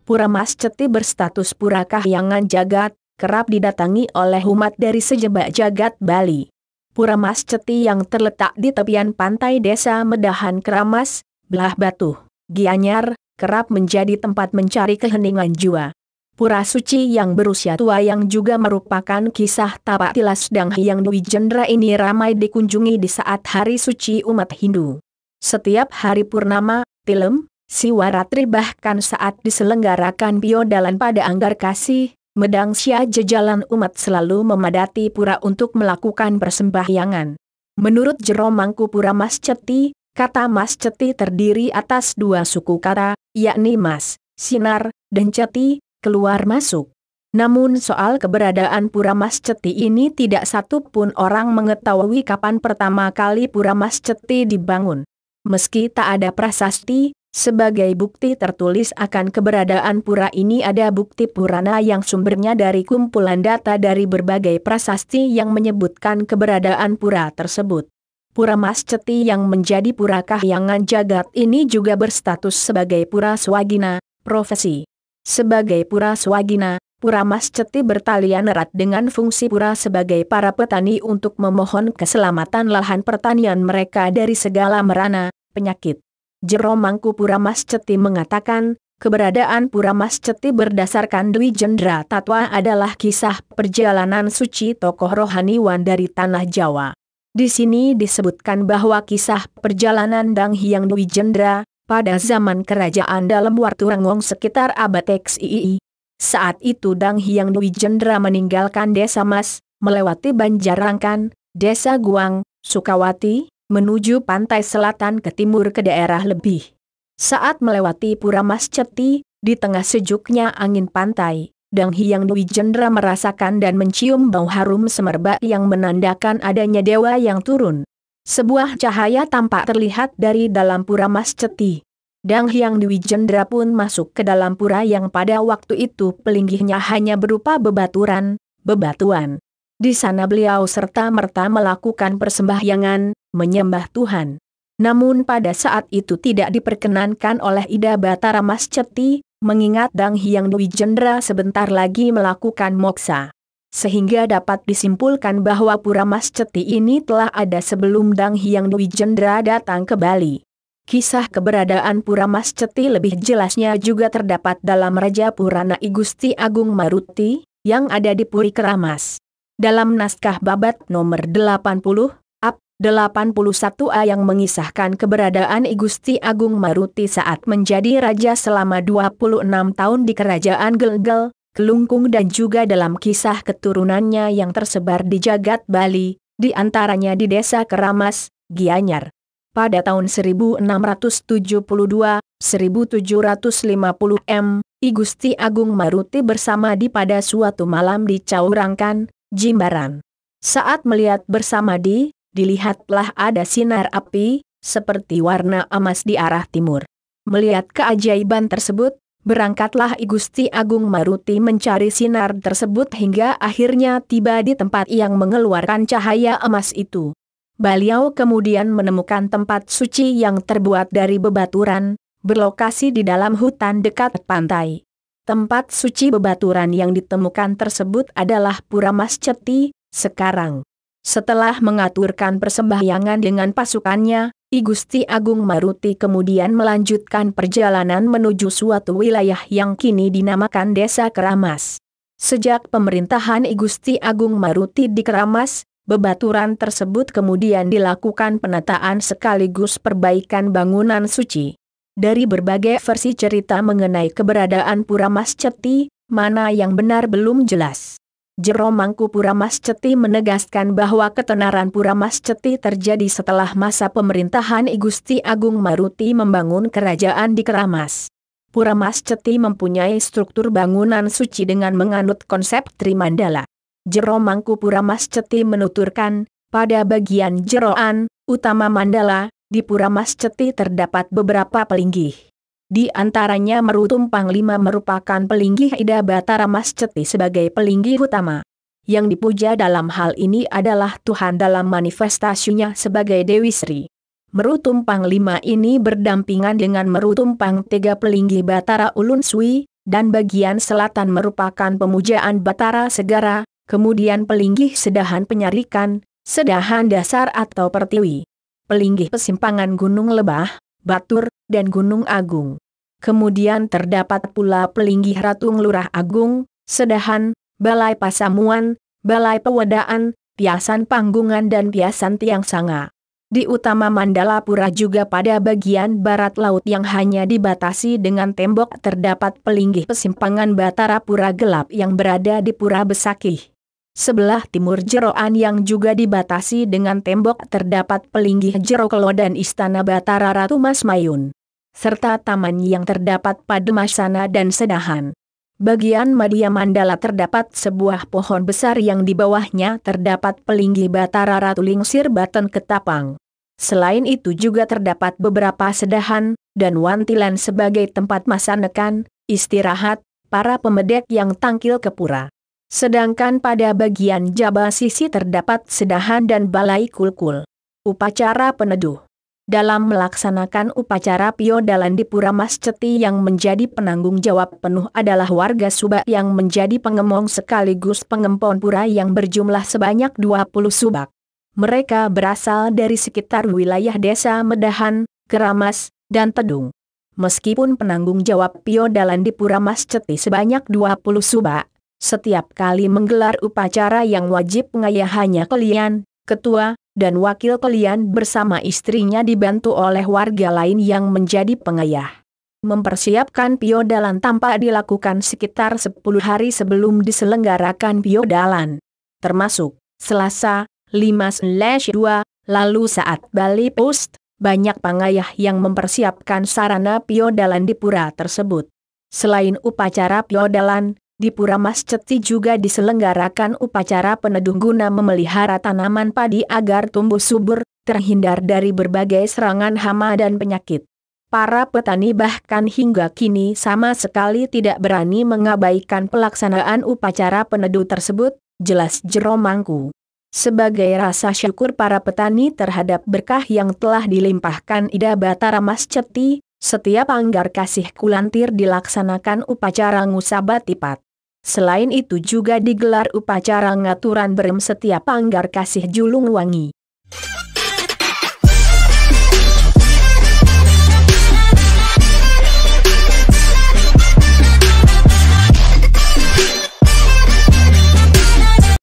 Pura Masceti berstatus pura kahyangan jagat, kerap didatangi oleh umat dari sejebak jagat Bali. Pura Masceti yang terletak di tepian pantai desa Medahan Keramas, Belah Batu, Gianyar, kerap menjadi tempat mencari keheningan jiwa. Pura suci yang berusia tua yang juga merupakan kisah tapak tilas Dang Hyang Dwi Jendra ini ramai dikunjungi di saat hari suci umat Hindu. Setiap hari purnama, tilem, Siwaratri bahkan saat diselenggarakan piodalan pada Anggar Kasih, Medang Sia jajalan umat selalu memadati pura untuk melakukan persembahyangan. Menurut Jero Mangku Pura Masceti, kata Masceti terdiri atas dua suku kata, yakni Mas, Sinar, dan Ceti, keluar masuk. Namun soal keberadaan Pura Masceti ini tidak satu pun orang mengetahui kapan pertama kali Pura Masceti dibangun. Meski tak ada prasasti, sebagai bukti tertulis akan keberadaan pura ini ada bukti Purana yang sumbernya dari kumpulan data dari berbagai prasasti yang menyebutkan keberadaan pura tersebut. Pura Masceti yang menjadi pura kahyangan jagat ini juga berstatus sebagai pura swagina, profesi. Sebagai pura swagina, Pura Masceti bertalian erat dengan fungsi pura sebagai para petani untuk memohon keselamatan lahan pertanian mereka dari segala merana, penyakit. Jero Mangku Pura Masceti mengatakan, keberadaan Pura Masceti berdasarkan Dwi Jendra Tatwa adalah kisah perjalanan suci tokoh rohaniwan dari tanah Jawa. Di sini disebutkan bahwa kisah perjalanan Dang Hyang Dwi Jendra pada zaman kerajaan dalam waktu Rengong sekitar abad XII. Saat itu Dang Hyang Dwi Jendra meninggalkan desa Mas, melewati Banjarangkan, desa Guang, Sukawati, menuju pantai selatan ke timur ke daerah Lebih. Saat melewati Pura Masceti, di tengah sejuknya angin pantai, Dang Hyang Dwi Jendra merasakan dan mencium bau harum semerbak yang menandakan adanya dewa yang turun. Sebuah cahaya tampak terlihat dari dalam Pura Masceti. Dang Hyang Dwi Jendra pun masuk ke dalam pura yang pada waktu itu pelinggihnya hanya berupa bebaturan. Di sana beliau serta-merta melakukan persembahyangan, menyembah Tuhan. Namun pada saat itu tidak diperkenankan oleh Ida Batara Masceti, mengingat Dang Hyang Dwi Jendra sebentar lagi melakukan moksa. Sehingga dapat disimpulkan bahwa Pura Masceti ini telah ada sebelum Dang Hyang Dwi Jendra datang ke Bali. Kisah keberadaan Pura Masceti lebih jelasnya juga terdapat dalam Raja Purana I Gusti Agung Maruti, yang ada di Puri Keramas. Dalam naskah babat nomor 80, Ap. 81a yang mengisahkan keberadaan I Gusti Agung Maruti saat menjadi raja selama 26 tahun di Kerajaan Gelgel, Kelungkung dan juga dalam kisah keturunannya yang tersebar di jagat Bali, di antaranya di desa Keramas, Gianyar. Pada tahun 1672, 1750 I Gusti Agung Maruti bersama di pada suatu malam di Caurangkan, Jimbaran. Saat melihat bersama dilihatlah ada sinar api, seperti warna emas di arah timur. Melihat keajaiban tersebut, berangkatlah I Gusti Agung Maruti mencari sinar tersebut hingga akhirnya tiba di tempat yang mengeluarkan cahaya emas itu. Beliau kemudian menemukan tempat suci yang terbuat dari bebaturan, berlokasi di dalam hutan dekat pantai. Tempat suci bebaturan yang ditemukan tersebut adalah Pura Masceti, sekarang. Setelah mengaturkan persembahyangan dengan pasukannya, I Gusti Agung Maruti kemudian melanjutkan perjalanan menuju suatu wilayah yang kini dinamakan Desa Keramas. Sejak pemerintahan I Gusti Agung Maruti di Keramas, bebaturan tersebut kemudian dilakukan penataan sekaligus perbaikan bangunan suci. Dari berbagai versi cerita mengenai keberadaan Pura Masceti, mana yang benar belum jelas. Jero Mangku Pura Masceti menegaskan bahwa ketenaran Pura Masceti terjadi setelah masa pemerintahan I Gusti Agung Maruti membangun kerajaan di Keramas. Pura Masceti mempunyai struktur bangunan suci dengan menganut konsep Trimandala. Jero Mangku Pura Masceti menuturkan, pada bagian jeroan utama mandala, di Pura Masceti terdapat beberapa pelinggih. Di antaranya Meru Tumpang 5 merupakan pelinggih Ida Batara Masceti sebagai pelinggih utama. Yang dipuja dalam hal ini adalah Tuhan dalam manifestasinya sebagai Dewi Sri. Meru Tumpang 5 ini berdampingan dengan Meru Tumpang 3 pelinggih Batara Ulun Sui, dan bagian selatan merupakan pemujaan Batara Segara, kemudian Pelinggih Sedahan Penyarikan, Sedahan Dasar atau Pertiwi, Pelinggih Pesimpangan Gunung Lebah, Batur, dan Gunung Agung. Kemudian terdapat pula Pelinggih Ratung Lurah Agung, Sedahan, Balai Pasamuan, Balai Pewedaan, Piasan Panggungan dan Piasan Tiang Sanga. Di utama Mandalapura juga pada bagian barat laut yang hanya dibatasi dengan tembok terdapat Pelinggih Pesimpangan Batara Pura Gelap yang berada di Pura Besakih. Sebelah timur Jeroan yang juga dibatasi dengan tembok terdapat Pelinggih Jerokelo dan Istana Batara Ratu Mas Mayun, serta taman yang terdapat Pademasana dan Sedahan. Bagian Madya Mandala terdapat sebuah pohon besar yang di bawahnya terdapat Pelinggih Batara Ratu Lingsir Baten Ketapang. Selain itu juga terdapat beberapa sedahan dan wantilan sebagai tempat masanekan, istirahat, para pemedek yang tangkil ke pura. Sedangkan pada bagian Jaba sisi terdapat sedahan dan balai kulkul. Upacara peneduh. Dalam melaksanakan upacara piodalan di Pura Mas Ceti yang menjadi penanggung jawab penuh adalah warga Subak yang menjadi pengemong sekaligus pengempon pura yang berjumlah sebanyak 20 subak. Mereka berasal dari sekitar wilayah desa Medahan, Keramas, dan Tedung. Meskipun penanggung jawab piodalan di Pura Mas Ceti sebanyak 20 subak, setiap kali menggelar upacara yang wajib pengayahannya kalian, ketua, dan wakil kalian bersama istrinya dibantu oleh warga lain yang menjadi pengayah. Mempersiapkan piodalan tampak dilakukan sekitar 10 hari sebelum diselenggarakan piodalan. Termasuk, Selasa, 5/2, lalu saat Bali Post, banyak pengayah yang mempersiapkan sarana piodalan di pura tersebut. Selain upacara piodalan, di Pura Mas Ceti juga diselenggarakan upacara peneduh guna memelihara tanaman padi agar tumbuh subur, terhindar dari berbagai serangan hama dan penyakit. Para petani bahkan hingga kini sama sekali tidak berani mengabaikan pelaksanaan upacara peneduh tersebut, jelas Jero Mangku. Sebagai rasa syukur para petani terhadap berkah yang telah dilimpahkan Ida Batara Mas Ceti, setiap Anggar Kasih Kulantir dilaksanakan upacara ngusabatipat. Selain itu juga digelar upacara ngaturan berem setiap Anggar Kasih Julung Wangi.